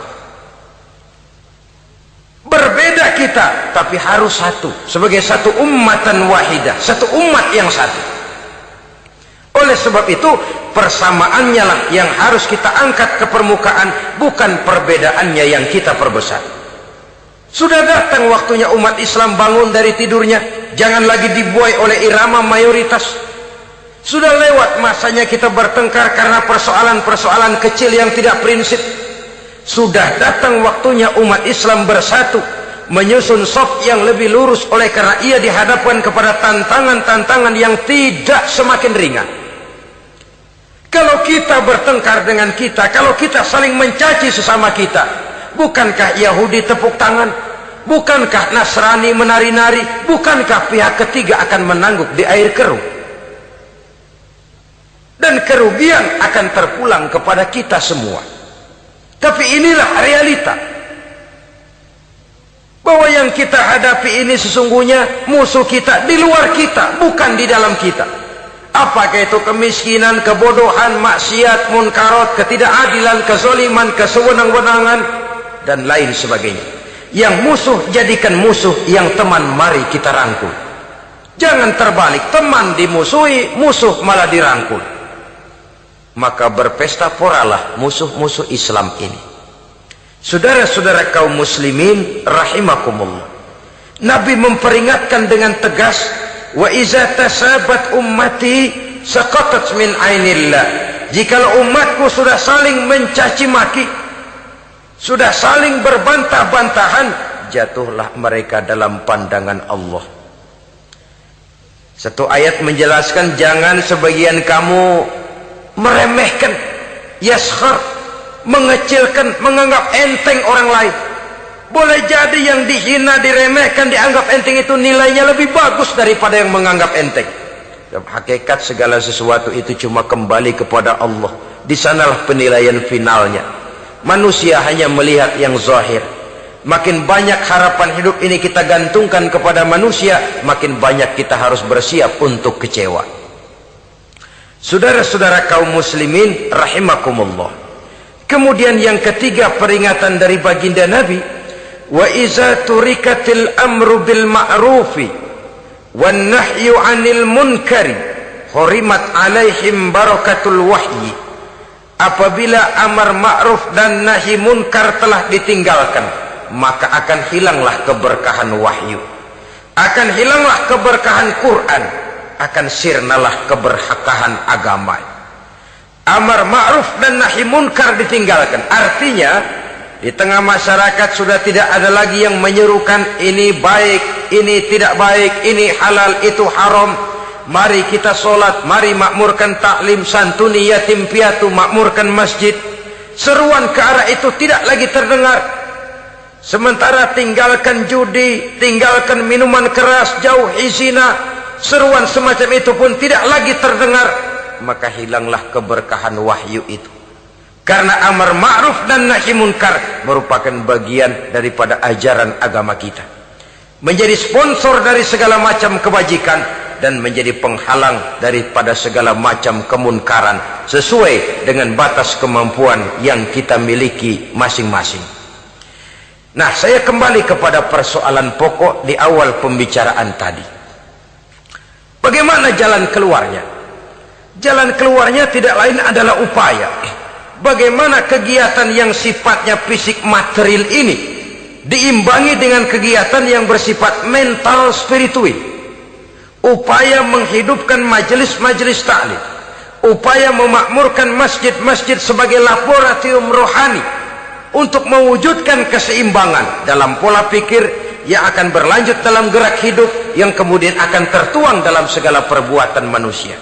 S1: Berbeda kita, tapi harus satu. Sebagai satu ummatan wahidah, satu umat yang satu. Oleh sebab itu, persamaannya lah yang harus kita angkat ke permukaan, bukan perbedaannya yang kita perbesar. Sudah datang waktunya umat Islam bangun dari tidurnya, jangan lagi dibuai oleh irama mayoritas. Sudah lewat masanya kita bertengkar karena persoalan-persoalan kecil yang tidak prinsip. Sudah datang waktunya umat Islam bersatu, menyusun saf yang lebih lurus, oleh karena ia dihadapkan kepada tantangan-tantangan yang tidak semakin ringan. Kalau kita bertengkar dengan kita, kalau kita saling mencaci sesama kita, bukankah Yahudi tepuk tangan? Bukankah Nasrani menari-nari? Bukankah pihak ketiga akan menangguk di air keruh? Dan kerugian akan terpulang kepada kita semua. Tapi inilah realita. Bahwa yang kita hadapi ini sesungguhnya musuh kita di luar kita, bukan di dalam kita. Apakah itu kemiskinan, kebodohan, maksiat, munkarat, ketidakadilan, kezaliman, kesewenang-wenangan, dan lain sebagainya. Yang musuh jadikan musuh, yang teman mari kita rangkul. Jangan terbalik, teman dimusuhi, musuh malah dirangkul. Maka berpesta poralah musuh-musuh Islam ini. Saudara-saudara kaum muslimin rahimakumullah, Nabi memperingatkan dengan tegas, wa iza tasabat ummati saqatat min ainillah. Jikalau umatku sudah saling mencaci maki, sudah saling berbantah-bantahan, jatuhlah mereka dalam pandangan Allah. Satu ayat menjelaskan jangan sebagian kamu meremehkan, yaskhar, mengecilkan, menganggap enteng orang lain. Boleh jadi yang dihina, diremehkan, dianggap enteng itu nilainya lebih bagus daripada yang menganggap enteng. Hakikat segala sesuatu itu cuma kembali kepada Allah. Di sanalah penilaian finalnya. Manusia hanya melihat yang zahir. Makin banyak harapan hidup ini kita gantungkan kepada manusia, makin banyak kita harus bersiap untuk kecewa. Saudara-saudara kaum muslimin rahimakumullah. Kemudian yang ketiga peringatan dari baginda Nabi, wa iza turikatil amru bil ma'rufi wan nahyu 'anil munkari hurimat 'alaihim barakatul wahyi. Apabila amar ma'ruf dan nahi munkar telah ditinggalkan, maka akan hilanglah keberkahan wahyu, akan hilanglah keberkahan Quran, akan sirnalah keberkahan agama. Amar ma'ruf dan nahi munkar ditinggalkan. Artinya di tengah masyarakat sudah tidak ada lagi yang menyerukan ini baik, ini tidak baik, ini halal, itu haram. Mari kita sholat, mari makmurkan taklim, santuni yatim piatu, makmurkan masjid. Seruan ke arah itu tidak lagi terdengar. Sementara tinggalkan judi, tinggalkan minuman keras, jauhi zina, seruan semacam itu pun tidak lagi terdengar. Maka hilanglah keberkahan wahyu itu. Karena amar ma'ruf dan nahi munkar merupakan bagian daripada ajaran agama kita. Menjadi sponsor dari segala macam kebajikan dan menjadi penghalang daripada segala macam kemunkaran sesuai dengan batas kemampuan yang kita miliki masing-masing. Nah, saya kembali kepada persoalan pokok di awal pembicaraan tadi. Bagaimana jalan keluarnya? Jalan keluarnya tidak lain adalah upaya. Bagaimana kegiatan yang sifatnya fisik material ini diimbangi dengan kegiatan yang bersifat mental spiritual. Upaya menghidupkan majelis-majelis taklim, upaya memakmurkan masjid-masjid sebagai laboratorium rohani untuk mewujudkan keseimbangan dalam pola pikir yang akan berlanjut dalam gerak hidup yang kemudian akan tertuang dalam segala perbuatan manusia.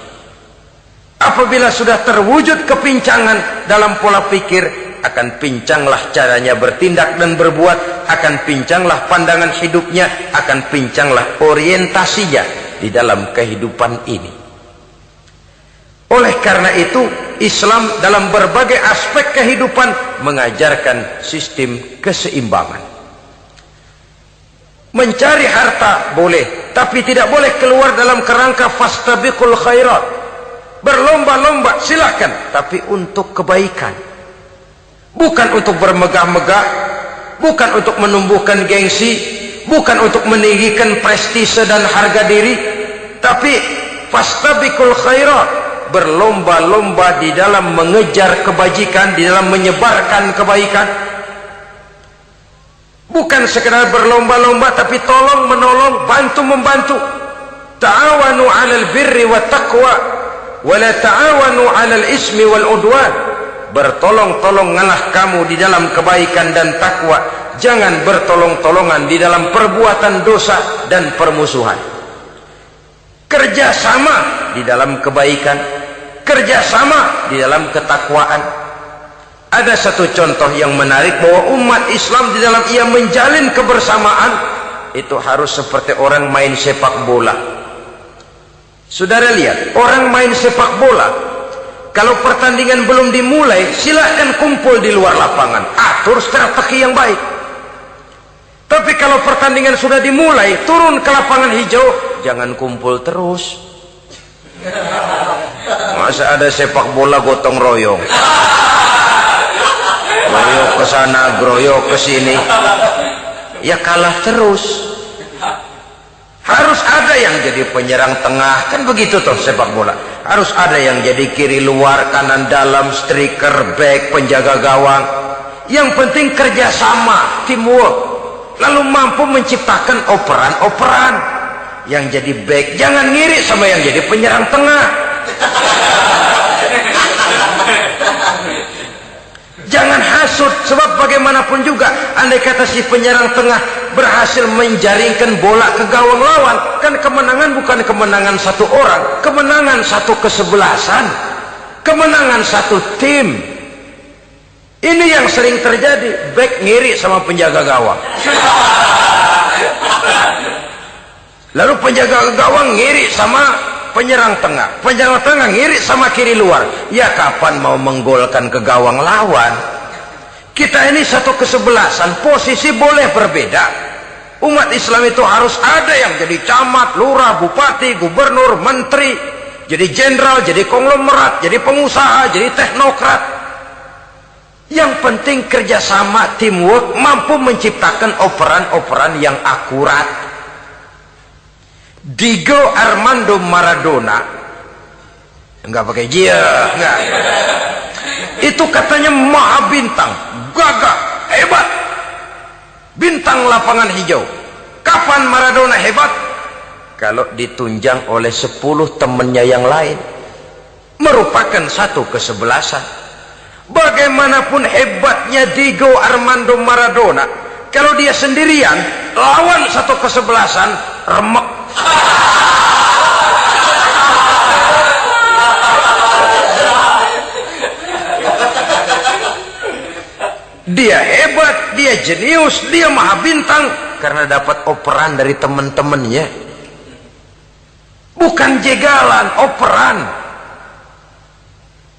S1: Apabila sudah terwujud kepincangan dalam pola pikir, akan pincanglah caranya bertindak dan berbuat, akan pincanglah pandangan hidupnya, akan pincanglah orientasinya di dalam kehidupan ini. Oleh karena itu, Islam dalam berbagai aspek kehidupan mengajarkan sistem keseimbangan. Mencari harta boleh, tapi tidak boleh keluar dalam kerangka fastabiqul khairat. Berlomba-lomba silahkan, tapi untuk kebaikan, bukan untuk bermegah-megah, bukan untuk menumbuhkan gengsi, bukan untuk meninggikan prestise dan harga diri, tapi fastabiqul khairat, berlomba-lomba di dalam mengejar kebajikan, di dalam menyebarkan kebaikan. Bukan sekedar berlomba-lomba, tapi tolong menolong, bantu membantu. Ta'awanu 'alal birri wat taqwa wala ta'awanu 'alal ismi wal udwan. Bertolong-tolonganlah kamu di dalam kebaikan dan takwa, jangan bertolong-tolongan di dalam perbuatan dosa dan permusuhan. Kerjasama di dalam kebaikan, kerjasama di dalam ketakwaan. Ada satu contoh yang menarik bahwa umat Islam di dalam ia menjalin kebersamaan itu harus seperti orang main sepak bola. Saudara lihat, orang main sepak bola, kalau pertandingan belum dimulai, silahkan kumpul di luar lapangan, atur strategi yang baik. Tapi kalau pertandingan sudah dimulai, turun ke lapangan hijau, jangan kumpul terus. Masa ada sepak bola gotong royong, groyok ke sana, groyok ke sini, ya kalah terus. Harus ada yang jadi penyerang tengah, kan begitu toh sepak bola. Harus ada yang jadi kiri luar, kanan dalam, striker, back, penjaga gawang. Yang penting kerjasama, teamwork, lalu mampu menciptakan operan-operan. Yang jadi back jangan ngiri sama yang jadi penyerang tengah. Jangan hasut, sebab bagaimanapun juga andai kata si penyerang tengah berhasil menjaringkan bola ke gawang lawan, kan kemenangan bukan kemenangan satu orang, kemenangan satu kesebelasan, kemenangan satu tim. Ini yang sering terjadi, back ngiri sama penjaga gawang, lalu penjaga gawang ngiri sama penyerang tengah, penyerang tengah ngiri sama kiri luar. Ya kapan mau menggolkan ke gawang lawan? Kita ini satu kesebelasan, posisi boleh berbeda. Umat Islam itu harus ada yang jadi camat, lurah, bupati, gubernur, menteri, jadi jenderal, jadi konglomerat, jadi pengusaha, jadi teknokrat. Yang penting kerjasama, teamwork, mampu menciptakan operan-operan yang akurat. Diego Armando Maradona, enggak pakai dia, enggak. Itu katanya maha bintang, gagah, hebat. bintang lapangan hijau. Kapan Maradona hebat? Kalau ditunjang oleh 10 temannya yang lain, merupakan satu kesebelasan. Bagaimanapun hebatnya Diego Armando Maradona, kalau dia sendirian lawan satu kesebelasan, remek. Dia hebat, dia jenius, dia maha bintang karena dapat operan dari teman-temannya. Bukan jegalan, operan.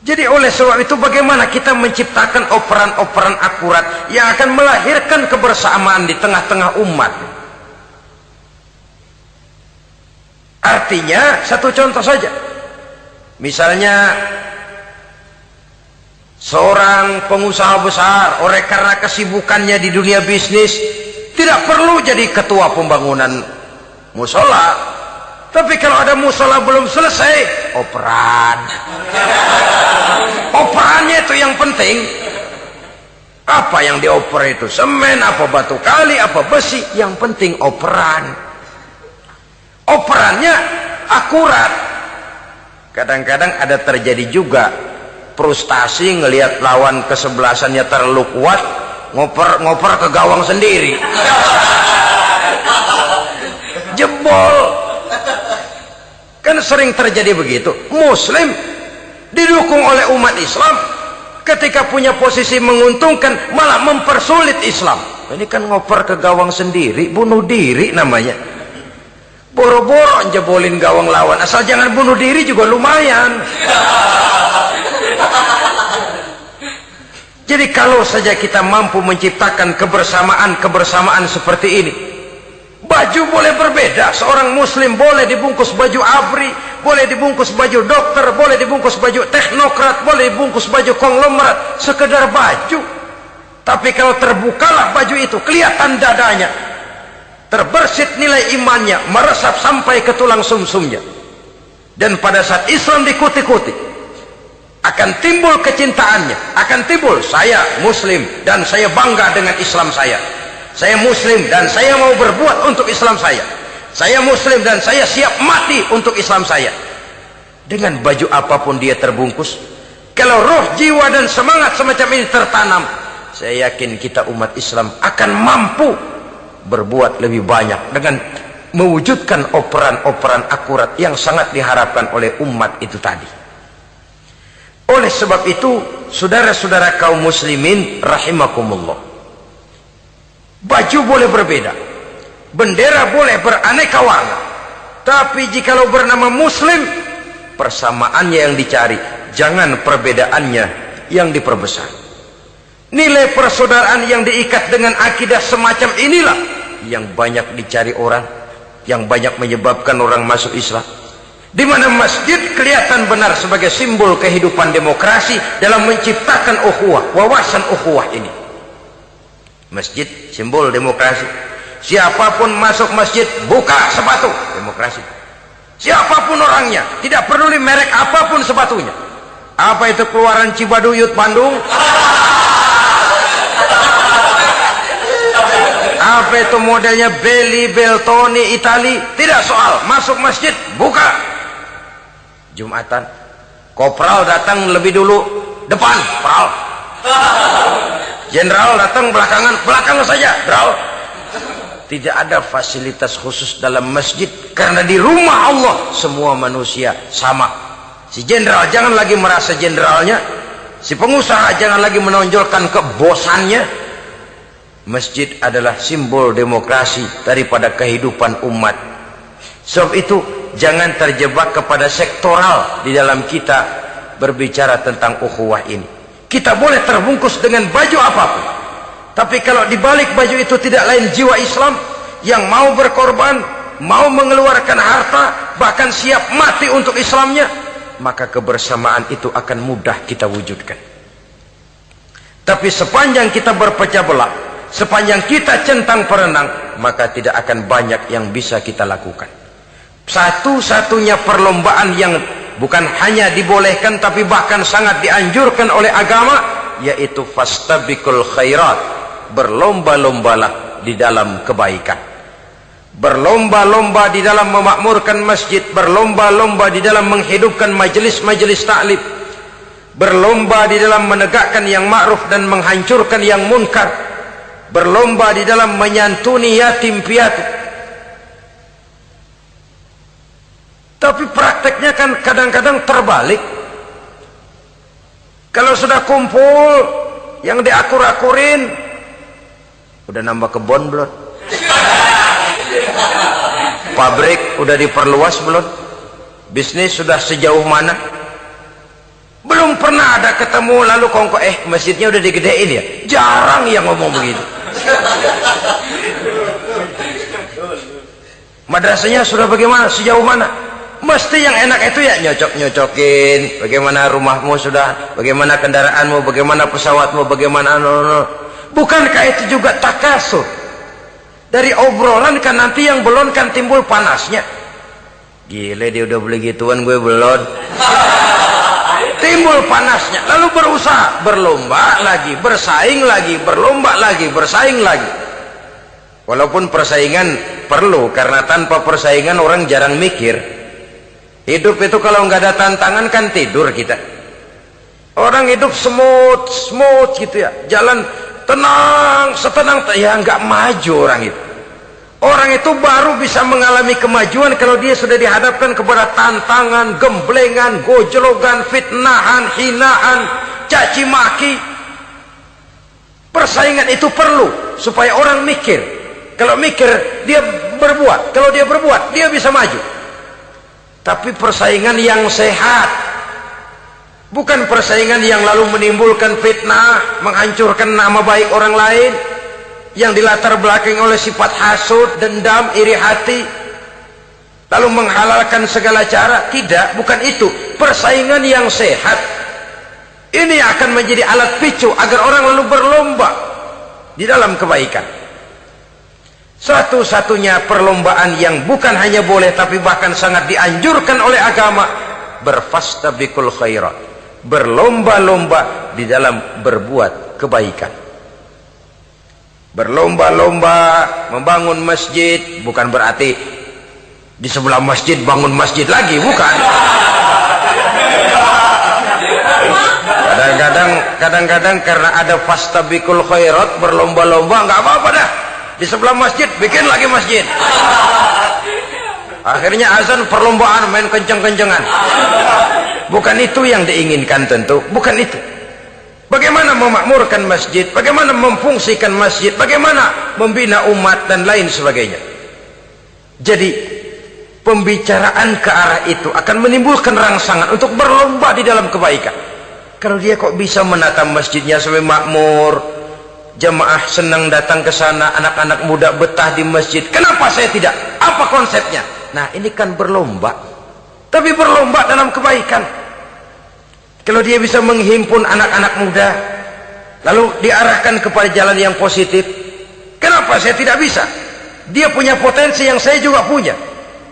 S1: Jadi oleh sebab itu bagaimana kita menciptakan operan-operan akurat yang akan melahirkan kebersamaan di tengah-tengah umat. Artinya satu contoh saja. Misalnya seorang pengusaha besar, oleh karena kesibukannya di dunia bisnis, tidak perlu jadi ketua pembangunan musola. Tapi kalau ada musola belum selesai, operan. Operannya itu yang penting. Apa yang dioper itu? Semen, apa batu kali, apa besi? Yang penting operan. Operannya akurat. Kadang-kadang ada terjadi juga frustasi ngelihat lawan kesebelasannya terlalu kuat, ngoper ke gawang sendiri. Jebol. Kan sering terjadi begitu. Muslim didukung oleh umat Islam, ketika punya posisi menguntungkan malah mempersulit Islam. Ini kan ngoper ke gawang sendiri, bunuh diri namanya. Boro-boro jebolin gawang lawan, asal jangan bunuh diri juga lumayan. Jadi kalau saja kita mampu menciptakan kebersamaan seperti ini, baju boleh berbeda. Seorang muslim boleh dibungkus baju ABRI, boleh dibungkus baju dokter, boleh dibungkus baju teknokrat, boleh dibungkus baju konglomerat, sekedar baju. Tapi kalau terbukalah baju itu, kelihatan dadanya, terbersit nilai imannya, meresap sampai ke tulang sumsumnya. Dan pada saat Islam dikuti-kuti, akan timbul kecintaannya, akan timbul saya muslim dan saya bangga dengan Islam saya. Saya muslim dan saya mau berbuat untuk Islam saya. Saya muslim dan saya siap mati untuk Islam saya. Dengan baju apapun dia terbungkus, kalau roh, jiwa dan semangat semacam ini tertanam, saya yakin kita umat Islam akan mampu berbuat lebih banyak dengan mewujudkan operan-operan akurat yang sangat diharapkan oleh umat itu tadi. Oleh sebab itu, saudara-saudara kaum muslimin rahimakumullah, baju boleh berbeda, bendera boleh beraneka warna, tapi jikalau bernama muslim, persamaannya yang dicari, jangan perbedaannya yang diperbesar. Nilai persaudaraan yang diikat dengan akidah semacam inilah yang banyak dicari orang, yang banyak menyebabkan orang masuk Islam. Di mana masjid kelihatan benar sebagai simbol kehidupan demokrasi dalam menciptakan ukhuwah, wawasan ukhuwah ini. Masjid simbol demokrasi. Siapapun masuk masjid buka sepatu, demokrasi. Siapapun orangnya, tidak peduli merek apapun sepatunya. Apa itu keluaran Cibaduyut Bandung? Apa itu modelnya Belli Beltoni Itali? Tidak soal, masuk masjid buka. Jumatan, kopral datang lebih dulu depan, pral. Jenderal datang belakang saja, pral. Tidak ada fasilitas khusus dalam masjid, karena di rumah Allah semua manusia sama. Si jenderal jangan lagi merasa jenderalnya, si pengusaha jangan lagi menonjolkan kebosannya. Masjid adalah simbol demokrasi daripada kehidupan umat. Sebab itu jangan terjebak kepada sektoral di dalam kita berbicara tentang ukhuwah ini. Kita boleh terbungkus dengan baju apapun, tapi kalau di balik baju itu tidak lain jiwa Islam yang mau berkorban, mau mengeluarkan harta, bahkan siap mati untuk Islamnya, maka kebersamaan itu akan mudah kita wujudkan. Tapi sepanjang kita berpecah belah, sepanjang kita centang perenang, maka tidak akan banyak yang bisa kita lakukan. Satu-satunya perlombaan yang bukan hanya dibolehkan tapi bahkan sangat dianjurkan oleh agama, yaitu fastabiqul khairat, berlomba-lombalah di dalam kebaikan. Berlomba-lomba di dalam memakmurkan masjid, berlomba-lomba di dalam menghidupkan majelis-majelis taklim, berlomba di dalam menegakkan yang ma'ruf dan menghancurkan yang munkar, berlomba di dalam menyantuni yatim piatu. Tapi prakteknya kan kadang-kadang terbalik. Kalau sudah kumpul yang diakur-akurin, udah nambah kebun belum? Pabrik udah diperluas belum? Bisnis sudah sejauh mana? Belum pernah ada ketemu lalu kongko masjidnya udah digedein ya. Jarang yang ngomong begitu. Madrasahnya sudah bagaimana, sejauh mana? Mesti yang enak itu ya nyocok-nyocokin. Bagaimana rumahmu sudah, bagaimana kendaraanmu, bagaimana pesawatmu, bagaimana bukankah itu juga takasur? Dari obrolan kan nanti yang belum kan timbul panasnya. Gile dia udah beli gituan, gue belum. Timbul panasnya, lalu berusaha, berlomba lagi, bersaing lagi, berlomba lagi, bersaing lagi. Walaupun persaingan perlu, karena tanpa persaingan orang jarang mikir. Hidup itu kalau nggak ada tantangan kan tidur kita. Orang hidup smooth gitu ya, jalan tenang, setenang ya nggak maju orang itu. Orang itu baru bisa mengalami kemajuan kalau dia sudah dihadapkan kepada tantangan, gemblengan, gojlogan, fitnahan, hinaan, caci maki. Persaingan itu perlu supaya orang mikir. Kalau mikir dia berbuat, kalau dia berbuat dia bisa maju. Tapi persaingan yang sehat, bukan persaingan yang lalu menimbulkan fitnah, menghancurkan nama baik orang lain, yang dilatar belakangi oleh sifat hasud, dendam, iri hati, lalu menghalalkan segala cara. Tidak, bukan itu. Persaingan yang sehat ini akan menjadi alat picu agar orang lalu berlomba di dalam kebaikan. Satu-satunya perlombaan yang bukan hanya boleh tapi bahkan sangat dianjurkan oleh agama, berfastabiqul khairat, berlomba-lomba di dalam berbuat kebaikan. Berlomba-lomba membangun masjid bukan berarti di sebelah masjid bangun masjid lagi, bukan. Kadang-kadang karena ada fastabiqul khairat, berlomba-lomba, nggak apa-apa dah. Di sebelah masjid bikin lagi masjid. Akhirnya azan perlombaan main kenceng-kencengan. Bukan itu yang diinginkan tentu, bukan itu. Bagaimana memakmurkan masjid, bagaimana memfungsikan masjid, bagaimana membina umat dan lain sebagainya. Jadi pembicaraan ke arah itu akan menimbulkan rangsangan untuk berlomba di dalam kebaikan. Kalau dia kok bisa menata masjidnya sampai makmur, jamaah senang datang ke sana, anak-anak muda betah di masjid, kenapa saya tidak? Apa konsepnya? Nah, ini kan berlomba, tapi berlomba dalam kebaikan. Kalau dia bisa menghimpun anak-anak muda lalu diarahkan kepada jalan yang positif, kenapa saya tidak bisa? Dia punya potensi yang saya juga punya.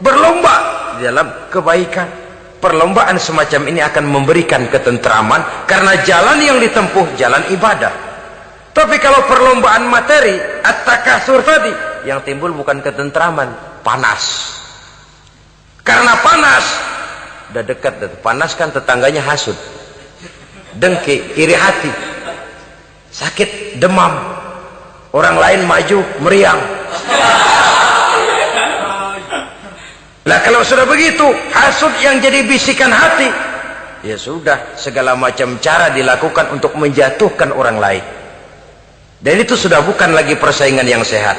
S1: Berlomba di dalam kebaikan. Perlombaan semacam ini akan memberikan ketentraman karena jalan yang ditempuh jalan ibadah. Tapi kalau perlombaan materi, at-takasur tadi, yang timbul bukan ketentraman, panas. Karena panas, udah dekat, panas kan tetangganya hasud, dengki, iri hati, sakit, demam, orang lain maju, meriang. Lah kalau sudah begitu, hasud yang jadi bisikan hati, ya sudah, segala macam cara dilakukan untuk menjatuhkan orang lain. Dan itu sudah bukan lagi persaingan yang sehat.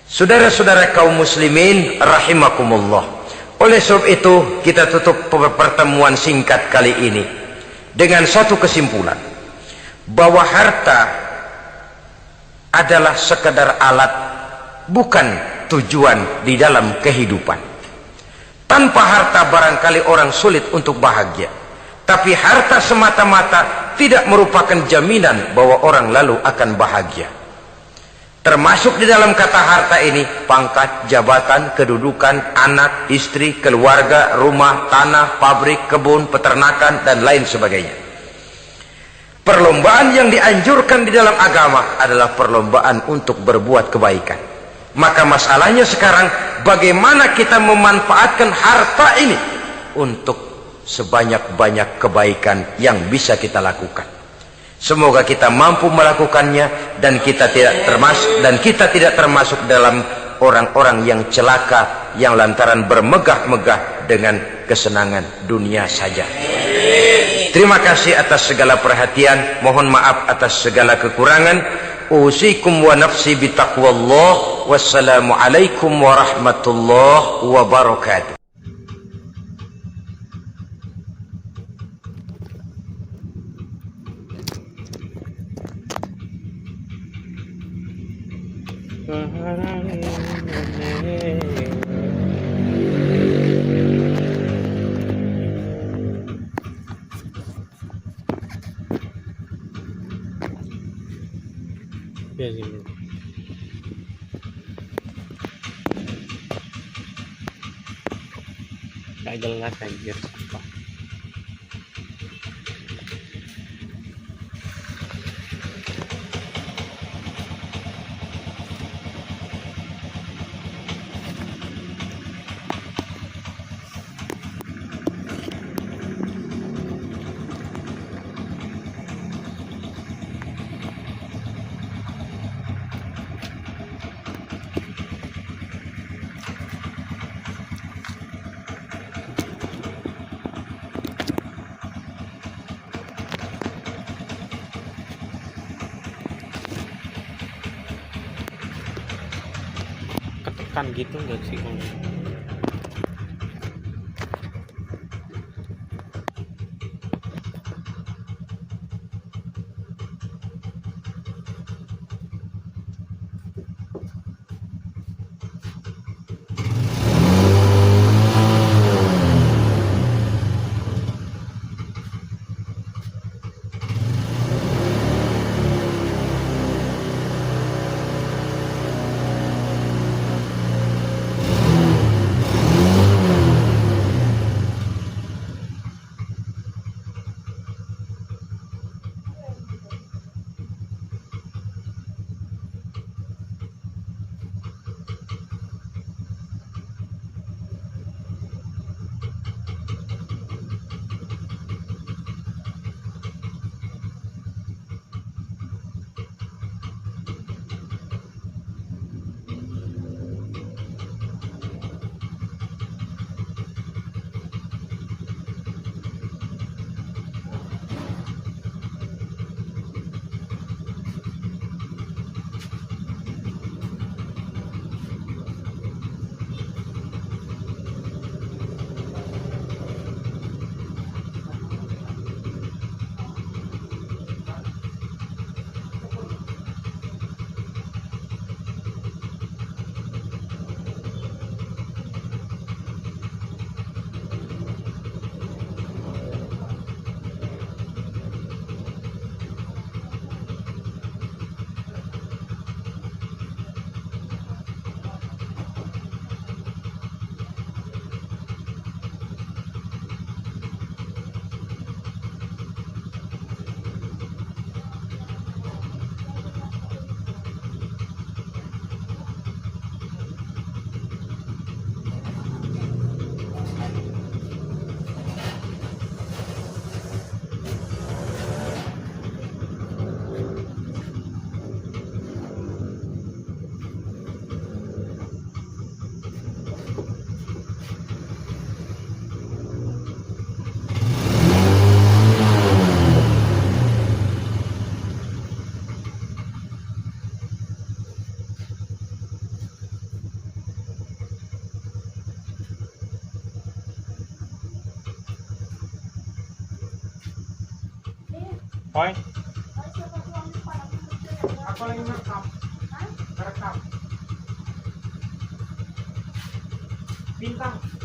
S1: Saudara-saudara kaum muslimin rahimakumullah. Oleh sebab itu kita tutup pertemuan singkat kali ini dengan satu kesimpulan, bahwa harta adalah sekedar alat, bukan tujuan di dalam kehidupan. Tanpa harta barangkali orang sulit untuk bahagia. Tapi harta semata-mata tidak merupakan jaminan bahwa orang lalu akan bahagia. Termasuk di dalam kata harta ini pangkat, jabatan, kedudukan, anak, istri, keluarga, rumah, tanah, pabrik, kebun, peternakan dan lain sebagainya. Perlombaan yang dianjurkan di dalam agama adalah perlombaan untuk berbuat kebaikan. Maka masalahnya sekarang, bagaimana kita memanfaatkan harta ini untuk sebanyak-banyak kebaikan yang bisa kita lakukan. Semoga kita mampu melakukannya dan kita tidak termasuk dalam orang-orang yang celaka yang lantaran bermegah-megah dengan kesenangan dunia saja. Terima kasih atas segala perhatian. Mohon maaf atas segala kekurangan. Usikum wa nafsi bitaqwallah. Wassalamualaikum warahmatullahi wabarakatuh.
S2: Gak jelas anjir. Ketekan gitu nggak sih kalau Oi. Aku lagi merekam. Merekam. Bintang.